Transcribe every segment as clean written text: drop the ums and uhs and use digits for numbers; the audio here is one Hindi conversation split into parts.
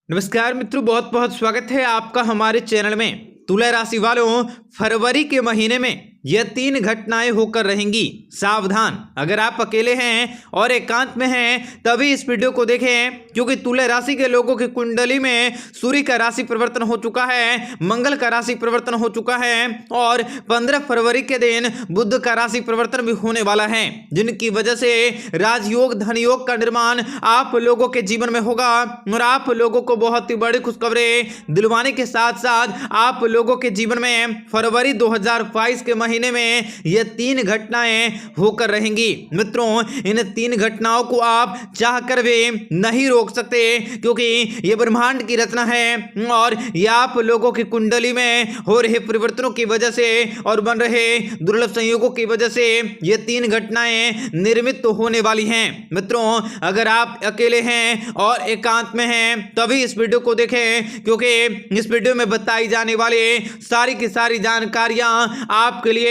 नमस्कार मित्रों, बहुत बहुत स्वागत है आपका हमारे चैनल में। तुला राशि वालों, फरवरी के महीने में यह 3 घटनाएं होकर रहेंगी। सावधान, अगर आप अकेले हैं और एकांत में हैं तभी इस वीडियो को देखें, क्योंकि तुला राशि के लोगों की कुंडली में सूर्य का राशि परिवर्तन हो चुका है, मंगल का राशि परिवर्तन हो चुका है और 15 फरवरी के दिन बुध का राशि परिवर्तन भी होने वाला है, जिनकी वजह से राजयोग धन योग का निर्माण आप लोगों के जीवन में होगा और आप लोगों को बहुत ही बड़ी खुशखबरें दिलवाने के साथ साथ आप लोगों के जीवन में फरवरी 2022 के महीने में ये 3 घटनाएं होकर रहेंगी। मित्रों, इन 3 घटनाओं को आप चाहकर भी नहीं रोक सकते, क्योंकि ये ब्रह्मांड की रचना है और ये आप लोगों की कुंडली में हो रहे परिवर्तनों की वजह से और बन रहे दुर्लभ संयोगों की वजह से ये 3 घटनाएं निर्मित तो होने वाली हैं। मित्रों, अगर आप अकेले हैं और एकांत में हैं तभी इस वीडियो को देखें, क्योंकि इस वीडियो में बताई जाने वाली सारी की सारी जानकारियां आपके लिए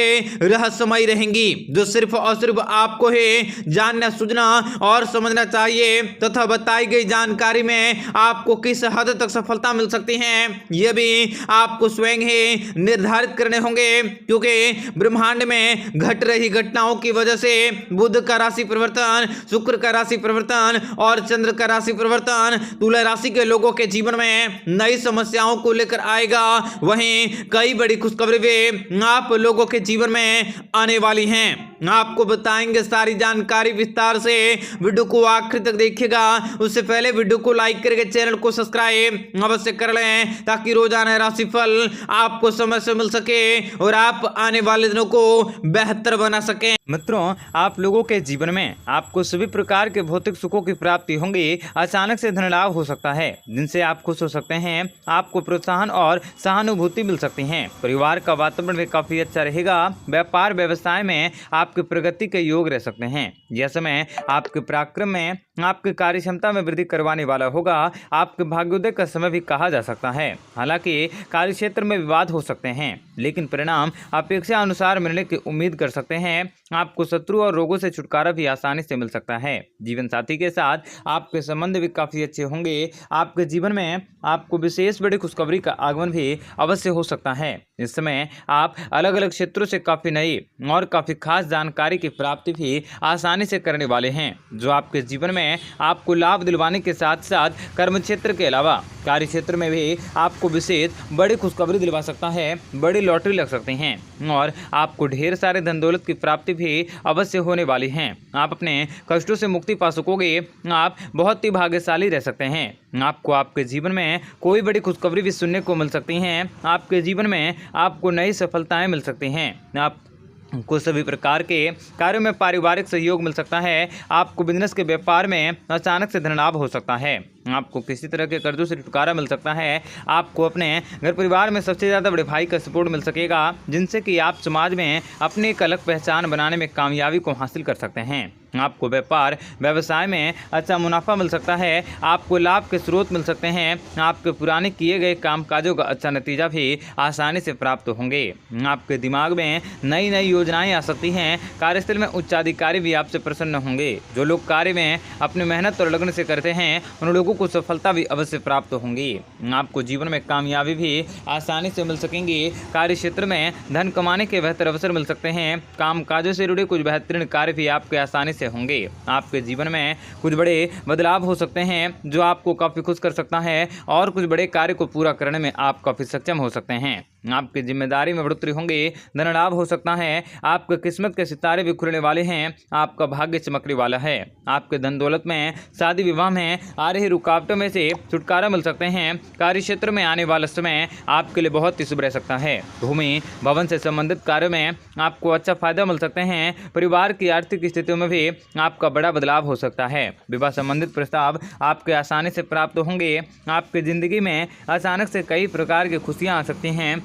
रहस्यमय रहेंगी, जो सिर्फ और सिर्फ आपको ही जानना सूझना और समझना चाहिए तथा बताई गई जानकारी में आपको किस हद तक सफलता मिल सकती है यह भी आपको स्वयं ही निर्धारित करने होंगे, क्योंकि ब्रह्मांड में घट रही घटनाओं की वजह से बुध का राशि परिवर्तन, शुक्र का राशि परिवर्तन और चंद्र का राशि परिवर्तन तुला राशि के लोगों के जीवन में नई समस्याओं को लेकर आएगा। वहीं कई बड़ी खुशखबरी भी आप लोगों के जीवन में आने वाली हैं। आपको बताएंगे सारी जानकारी विस्तार से, वीडियो को आखिर तक देखिएगा। उससे पहले वीडियो को लाइक करके चैनल को सब्सक्राइब अवश्य कर लें, ताकि रोजाना राशिफल आपको समय से मिल सके और आप आने वाले दिनों को बेहतर बना सकें। मित्रों, आप लोगों के जीवन में आपको सभी प्रकार के भौतिक सुखों की प्राप्ति होंगी। अचानक से धन लाभ हो सकता है, जिनसे आप खुश हो सकते हैं। आपको प्रोत्साहन और सहानुभूति मिल सकती है। परिवार का वातावरण भी काफी अच्छा रहेगा। व्यापार व्यवसाय में आपकी प्रगति के योग रह सकते हैं। यह समय आपके पराक्रम में, आपकी कार्य क्षमता में वृद्धि करवाने वाला होगा। आपके भाग्योदय का समय भी कहा जा सकता है। हालांकि कार्य क्षेत्र में विवाद हो सकते हैं, लेकिन परिणाम अपेक्षा अनुसार मिलने की उम्मीद कर सकते हैं। आपको शत्रु और रोगों से छुटकारा भी आसानी से मिल सकता है। जीवन साथी के साथ आपके संबंध भी काफी अच्छे होंगे। आपके जीवन में आपको विशेष बड़ी खुशखबरी का आगमन भी अवश्य हो सकता है। इस समय आप अलग अलग क्षेत्रों से काफी नई और काफी खास जानकारी की प्राप्ति भी आसानी से करने वाले हैं, जो आपके जीवन में आपको लाभ दिलवाने के साथ साथ कर्म क्षेत्र के अलावा कार्य क्षेत्र में भी आपको विशेष बड़ी खुशखबरी दिलवा सकता है। बड़ी लॉटरी लग सकती हैं और आपको ढेर सारे धन दौलत की प्राप्ति भी अवश्य होने वाली हैं। आप अपने कष्टों से मुक्ति पा सकोगे। आप बहुत ही भाग्यशाली रह सकते हैं। आपको आपके जीवन में कोई बड़ी खुशखबरी भी सुनने को मिल सकती हैं। आपके जीवन में आपको नई सफलताएं मिल सकती हैं। आपको सभी प्रकार के कार्यों में पारिवारिक सहयोग मिल सकता है। आपको बिजनेस के व्यापार में अचानक से धन लाभ हो सकता है। आपको किसी तरह के कर्जों से छुटकारा मिल सकता है। आपको अपने घर परिवार में सबसे ज़्यादा बड़े भाई का सपोर्ट मिल सकेगा, जिनसे कि आप समाज में अपनी एक अलग पहचान बनाने में कामयाबी को हासिल कर सकते हैं। आपको व्यापार व्यवसाय में अच्छा मुनाफा मिल सकता है। आपको लाभ के स्रोत मिल सकते हैं। आपके पुराने किए गए कामकाजों का अच्छा नतीजा भी आसानी से प्राप्त होंगे। आपके दिमाग में नई नई योजनाएं आ सकती हैं। कार्यस्थल में उच्चाधिकारी भी आपसे प्रसन्न होंगे। जो लोग कार्य में अपनी मेहनत और लगन से करते हैं, उन लोगों को सफलता भी अवश्य प्राप्त होंगी। आपको जीवन में कामयाबी भी आसानी से मिल सकेंगी। कार्य क्षेत्र में धन कमाने के बेहतर अवसर मिल सकते हैं। कामकाजों से जुड़े कुछ बेहतरीन कार्य भी आपके आसानी से होंगे। आपके जीवन में कुछ बड़े बदलाव हो सकते हैं, जो आपको काफी खुश कर सकता है और कुछ बड़े कार्य को पूरा करने में आप काफी सक्षम हो सकते हैं। आपकी जिम्मेदारी में बढ़ोतरी होंगी। धन लाभ हो सकता है। आपके किस्मत के सितारे भी खुलने वाले हैं। आपका भाग्य चमकने वाला है। आपके धन दौलत में, शादी विवाह में आ रही रुकावटों में से छुटकारा मिल सकते हैं। कार्य क्षेत्र में आने वाला समय आपके लिए बहुत ही शुभ रह सकता है। भूमि भवन से संबंधित कार्यों में आपको अच्छा फायदा मिल सकते हैं। परिवार की आर्थिक स्थितियों में भी आपका बड़ा बदलाव हो सकता है। विवाह संबंधित प्रस्ताव आपके आसानी से प्राप्त होंगे। आपकी जिंदगी में अचानक से कई प्रकार की खुशियां आ सकती हैं।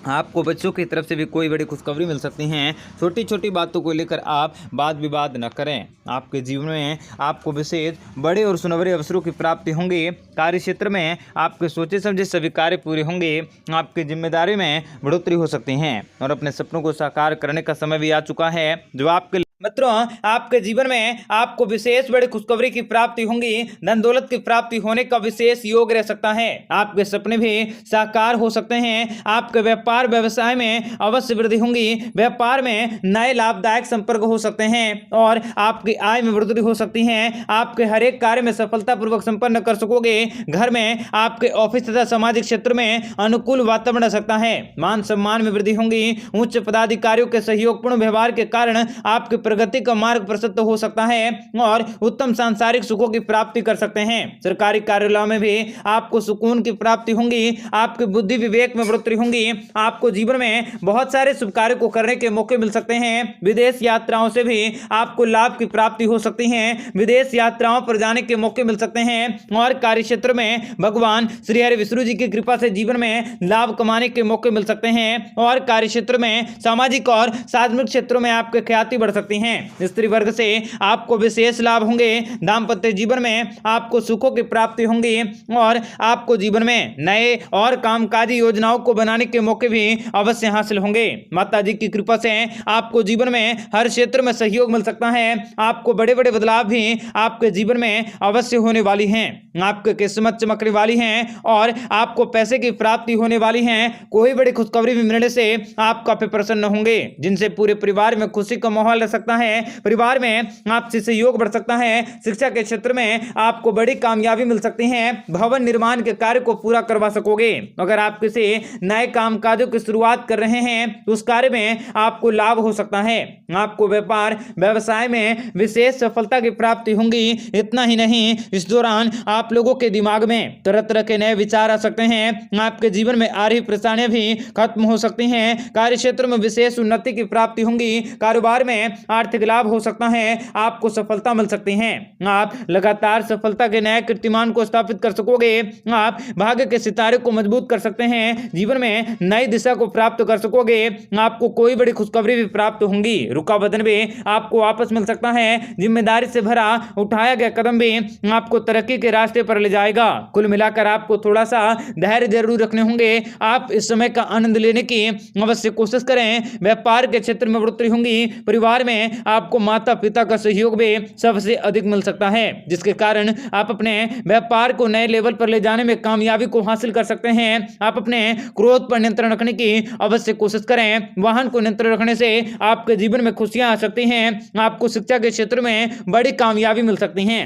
आपको बच्चों की तरफ से भी कोई बड़ी खुशखबरी मिल सकती हैं। छोटी छोटी बातों को लेकर आप वाद विवाद न करें। आपके जीवन में आपको विशेष बड़े और सुनहरे अवसरों की प्राप्ति होंगी। कार्य क्षेत्र में आपके सोचे समझे सभी कार्य पूरे होंगे। आपकी जिम्मेदारी में बढ़ोतरी हो सकती है और अपने सपनों को साकार करने का समय भी आ चुका है, जो आपके मित्रों आपके जीवन में आपको विशेष बड़ी खुशखबरी की प्राप्ति होंगी। धन दौलत की प्राप्ति होने का विशेष योग रह सकता है। आपके सपने भी साकार हो सकते हैं। आपके व्यापार व्यवसाय में अवश्य वृद्धि होंगी। व्यापार में नए लाभदायक संपर्क हो सकते हैं और आपकी आय में वृद्धि हो सकती है। आपके हर एक कार्य में सफलतापूर्वक संपन्न कर सकोगे। घर में आपके ऑफिस तथा सामाजिक क्षेत्र में अनुकूल वातावरण रह सकता है। मान सम्मान में वृद्धि होंगी। उच्च पदाधिकारियों के सहयोगपूर्ण व्यवहार के कारण आपकी प्रगति का मार्ग प्रशस्त हो सकता है और उत्तम सांसारिक सुखों की प्राप्ति कर सकते हैं। सरकारी कार्यालयों में भी आपको सुकून की प्राप्ति होंगी। आपकी बुद्धि विवेक में बढ़ोतरी होंगी। आपको जीवन में बहुत सारे शुभ कार्य को करने के मौके मिल सकते हैं। विदेश यात्राओं से भी आपको लाभ की प्राप्ति हो सकती है। विदेश यात्राओं पर जाने के मौके मिल सकते हैं और कार्य क्षेत्र में भगवान श्री हरि विष्णु जी की कृपा से जीवन में लाभ कमाने के मौके मिल सकते हैं और कार्य क्षेत्र में सामाजिक और सार्वजनिक क्षेत्रों में आपके ख्याति बढ़ सकती हैं। स्त्री वर्ग से आपको विशेष लाभ होंगे। दाम्पत्य जीवन में आपको सुखों की प्राप्ति होंगी और आपको जीवन में नए और कामकाजी योजनाओं को बनाने के मौके भी अवश्य हासिल होंगे। माता जी की कृपा से आपको जीवन में हर क्षेत्र में सहयोग मिल सकता है। आपको बड़े बड़े बदलाव भी आपके जीवन में अवश्य होने वाली हैं। आपकी किस्मत चमकने वाली है और आपको पैसे की प्राप्ति होने वाली है। कोई बड़ी खुशखबरी भी मिलने से आप काफी प्रसन्न होंगे, जिनसे पूरे परिवार में खुशी का माहौल रह सकता है। परिवार में आपसे सहयोग बढ़ सकता है। शिक्षा के क्षेत्र में आपको बड़ी कामयाबी मिल सकती है। भवन निर्माण के कार्य को पूरा करवा सकोगे। अगर आप किसी नए कामकाजों की शुरुआत कर रहे हैं तो उस कार्य में आपको लाभ हो सकता है। आपको व्यापार व्यवसाय में विशेष सफलता की प्राप्ति होंगी। इतना ही नहीं, इस दौरान आप लोगों के दिमाग में तरह तरह के नए विचार आ सकते हैं। आपके जीवन में आ रही परेशानियां भी खत्म हो सकती हैं। कार्य क्षेत्र में विशेष उन्नति की प्राप्ति होंगी। कारोबार में आर्थिक लाभ हो सकता है। आपको सफलता मिल सकती है। आप लगातार सफलता के नए कीर्तिमान को स्थापित कर सकोगे। आप भाग्य के सितारे को मजबूत कर सकते हैं। जीवन में नई दिशा को प्राप्त कर सकोगे। आपको कोई बड़ी खुशखबरी भी प्राप्त होंगी। रुका वचन भी आपको वापस मिल सकता है। जिम्मेदारी से भरा उठाया गया कदम भी आपको तरक्की के रास्ते पर ले जाएगा। कुल मिलाकर आपको थोड़ा सा धैर्य जरूर रखने होंगे। आप इस समय का आनंद लेने की अवश्य कोशिश करें। व्यापार के क्षेत्र में बढ़ोतरी होंगी। परिवार में आपको माता पिता का सहयोग भी सबसे अधिक मिल सकता है, जिसके कारण आप अपने व्यापार को नए लेवल पर ले जाने में कामयाबी को हासिल कर सकते हैं। आप अपने क्रोध पर नियंत्रण रखने की अवश्य कोशिश करें। वाहन को नियंत्रण रखने से आपके जीवन में खुशियां आ सकती हैं। आपको शिक्षा के क्षेत्र में बड़ी कामयाबी मिल सकती है।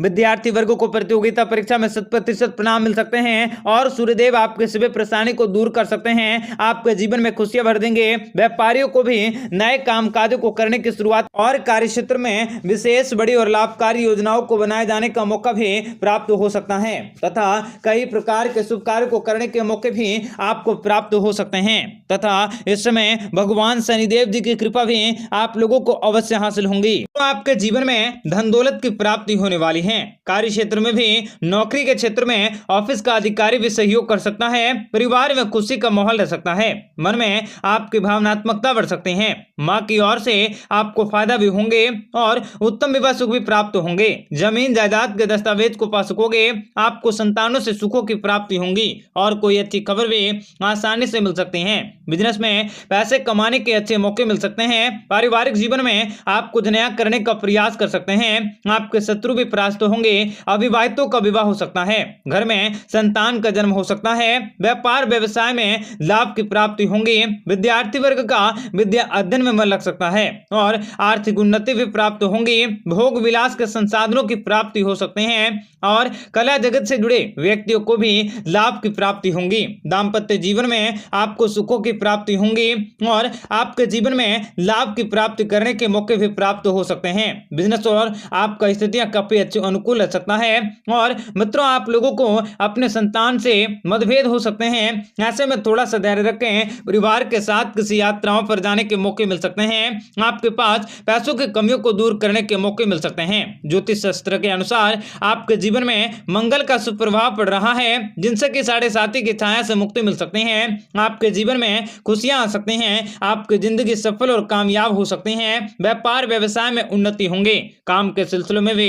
विद्यार्थी वर्गों को प्रतियोगिता परीक्षा में 100% परिणाम मिल सकते हैं और सूर्यदेव आपके सभी परेशानी को दूर कर सकते हैं। आपके जीवन में खुशियां भर देंगे। व्यापारियों को भी नए कामकाजों को करने की शुरुआत और कार्य क्षेत्र में विशेष बड़ी और लाभकारी योजनाओं को बनाए जाने का मौका भी प्राप्त हो सकता है तथा कई प्रकार के शुभ कार्य को करने के मौके भी आपको प्राप्त हो सकते हैं तथा इस समय भगवान शनिदेव जी की कृपा भी आप लोगों को अवश्य हासिल होंगी। तो आपके जीवन में धन दौलत की प्राप्ति होने वाली है। कार्य क्षेत्र में भी, नौकरी के क्षेत्र में ऑफिस का अधिकारी भी सहयोग कर सकता है। परिवार में खुशी का माहौल रह सकता है। मन में आपकी भावनात्मकता बढ़ सकती है। मां की ओर से आपको फायदा भी होंगे और उत्तम विवाह सुख भी प्राप्त होंगे। जमीन जायदाद के दस्तावेज को पा सकोगे। आपको संतानों से सुखों की प्राप्ति होंगी और कोई अच्छी खबर भी आसानी से मिल सकती है। बिजनेस में पैसे कमाने के अच्छे मौके मिल सकते हैं। पारिवारिक जीवन में आप कुछ नया करने का प्रयास कर सकते हैं। आपके शत्रु भी परास्त होंगे। अविवाहितों का विवाह हो सकता है। घर में संतान का जन्म हो सकता है। व्यापार व्यवसाय में लाभ की प्राप्ति होंगी। विद्यार्थी वर्ग का विद्या अध्ययन में मन लग सकता है और आर्थिक उन्नति भी प्राप्त होंगी। भोग विलास के संसाधनों की प्राप्ति हो सकते हैं और कला जगत से जुड़े व्यक्तियों को भी लाभ की प्राप्ति होंगी। दाम्पत्य जीवन में आपको सुखों की प्राप्ति होंगी और आपके जीवन में लाभ की प्राप्ति करने के मौके भी प्राप्त हो सकते हैं। बिजनेस और आपका स्थितियां काफी अच्छी अनुकूल रह सकता है और मित्रों आप लोगों को अपने संतान से मतभेद हो सकते हैं। ऐसे में थोड़ा सा धैर्य रखें। परिवार के साथ किसी यात्राओं पर जाने के मौके मिल सकते हैं। आपके पास पैसों की कमियों को दूर करने के मौके मिल सकते हैं। ज्योतिष शास्त्र के अनुसार आपके जीवन में मंगल का सुप्रभाव पड़ रहा है, जिनसे कि साढ़े साथी की छाया से मुक्ति मिल सकती है। आपके जीवन में खुशियां आ सकती हैं। आपकी जिंदगी सफल और कामयाब हो सकती है। व्यापार व्यवसाय में उन्नति होंगे। काम के सिलसिले में भी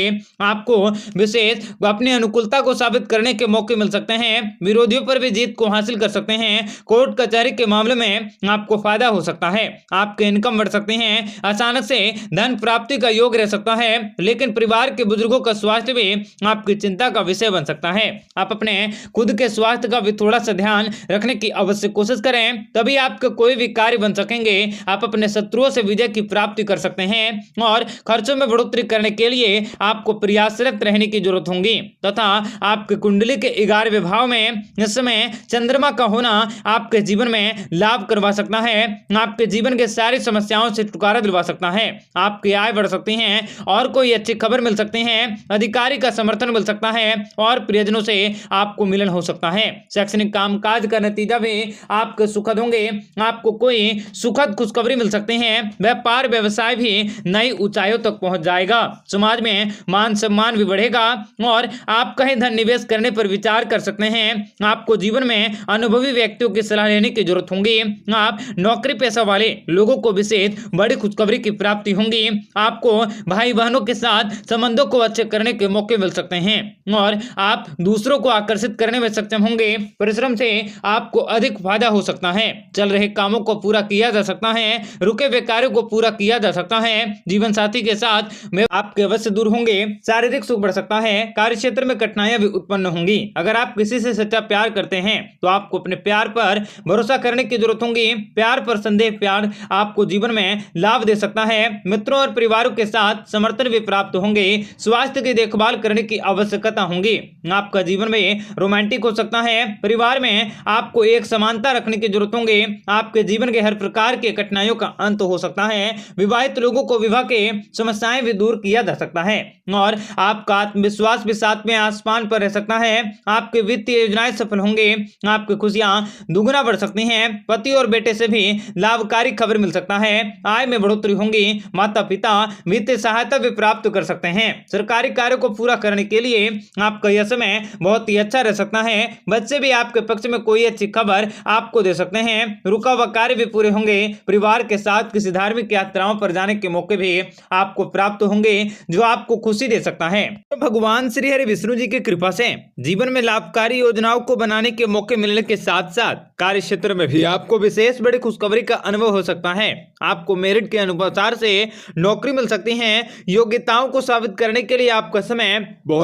आपको विशेष अपनी अनुकूलता को साबित करने के मौके मिल सकते हैं। विरोधियों पर भी जीत को हासिल कर सकते हैं। कोर्ट कचहरी के मामले में आपको फायदा हो सकता है। आपके इनकम बढ़ सकते हैं। अचानक से धन प्राप्ति का योग रह सकता है, लेकिन परिवार के बुजुर्गों का स्वास्थ्य भी आपकी चिंता का विषय बन सकता है। आप अपने खुद के स्वास्थ्य का भी थोड़ा सा ध्यान रखने की अवश्य कोशिश करें, तभी आपके कोई भी कार्य बन सकेंगे। आप अपने शत्रुओं से विजय की प्राप्ति कर सकते हैं और खर्चों में बढ़ोतरी करने के लिए आपको प्रयासरत रहने की जरूरत होगी तथा आपके कुंडली के 11वें भाव में इस समय चंद्रमा का होना आपके जीवन में लाभ करवा सकता है। आपके जीवन के सारी समस्याओं से छुटकारा दिलवा सकता है। आपकी आय बढ़ सकती है और कोई अच्छी खबर मिल सकती है। अधिकारी का समर्थन मिल सकता है और प्रियजनों से आपको मिलन हो सकता है। शैक्षणिक कामकाज का नतीजा भी आपके सुखद होंगे। आपको कोई सुखद खुशखबरी मिल सकती है। व्यापार व्यवसाय भी नई ऊंचाइयों तक पहुंच जाएगा। समाज में मान सम्मान भी बढ़ेगा और आप कहीं धन निवेश करने पर विचार कर सकते हैं। आपको जीवन में अनुभवी व्यक्तियों की सलाह लेने की जरूरत होगी। आप नौकरी पेशा वाले लोगों को विशेष बड़ी खुशखबरी की प्राप्ति होंगी। आपको भाई बहनों के साथ संबंधों को अच्छे करने के मौके मिल सकते हैं और आप दूसरों को आकर्षित करने में सक्षम होंगे। परिश्रम से आपको अधिक फायदा हो सकता है। चल रहे कामों को पूरा किया जा सकता है। रुके हुए कार्यों को पूरा किया जा सकता है। जीवन साथी के साथ में आपके अवश्य दूर होंगे। शारीरिक सुख बढ़ सकता है। कार्य क्षेत्र में कठिनाइयां भी उत्पन्न होंगी। अगर आप किसी से सच्चा प्यार करते हैं तो आपको अपने प्यार पर भरोसा करने की जरूरत होगी। प्यार पर संदेह प्यार आपको जीवन में लाभ दे सकता है। मित्रों और परिवारों के साथ समर्थन भी प्राप्त होंगे। स्वास्थ्य की देखभाल करने की आवश्यकता होगी। आपका जीवन में रोमांटिक हो सकता है। परिवार में आपको एक समानता रखने की जरूरत होगी। आपके जीवन के हर प्रकार के कठिनाइयों का अंत हो सकता है। विवाहित लोगों को विवाह के समस्याएं भी दूर किया जा सकता है और आपका आत्मविश्वास भी सातवें आसमान पर रह सकता है। आपके वित्तीय योजनाएं सफल होंगे। आपकी खुशियां दुगुना बढ़ सकती हैं। पति और बेटे से भी लाभकारी खबर मिल सकता है। आय में बढ़ोतरी होगी। माता पिता वित्तीय सहायता भी प्राप्त कर सकते हैं। सरकारी कार्यों को पूरा करने के लिए आपका यह समय बहुत ही अच्छा रह सकता है। बच्चे भी आपके पक्ष में कोई अच्छी खबर आपको दे सकते हैं। रुका हुआ कार्य भी पूरे होंगे। परिवार के साथ किसी धार्मिक यात्राओं पर जाने के मौके भी आपको प्राप्त होंगे जो आपको खुशी दे सकता है। तो भगवान श्री हरि विष्णु जी की कृपा से जीवन में लाभकारी योजनाओं को बनाने के मौके मिलने के साथ साथ कार्य क्षेत्र में भी आपको विशेष बड़ी खुशखबरी का अनुभव हो सकता है। आपको मेरिट के अनुसार से नौकरी मिल सकती है। योग्यताओं को साबित करने के लिए आपका समय बहुत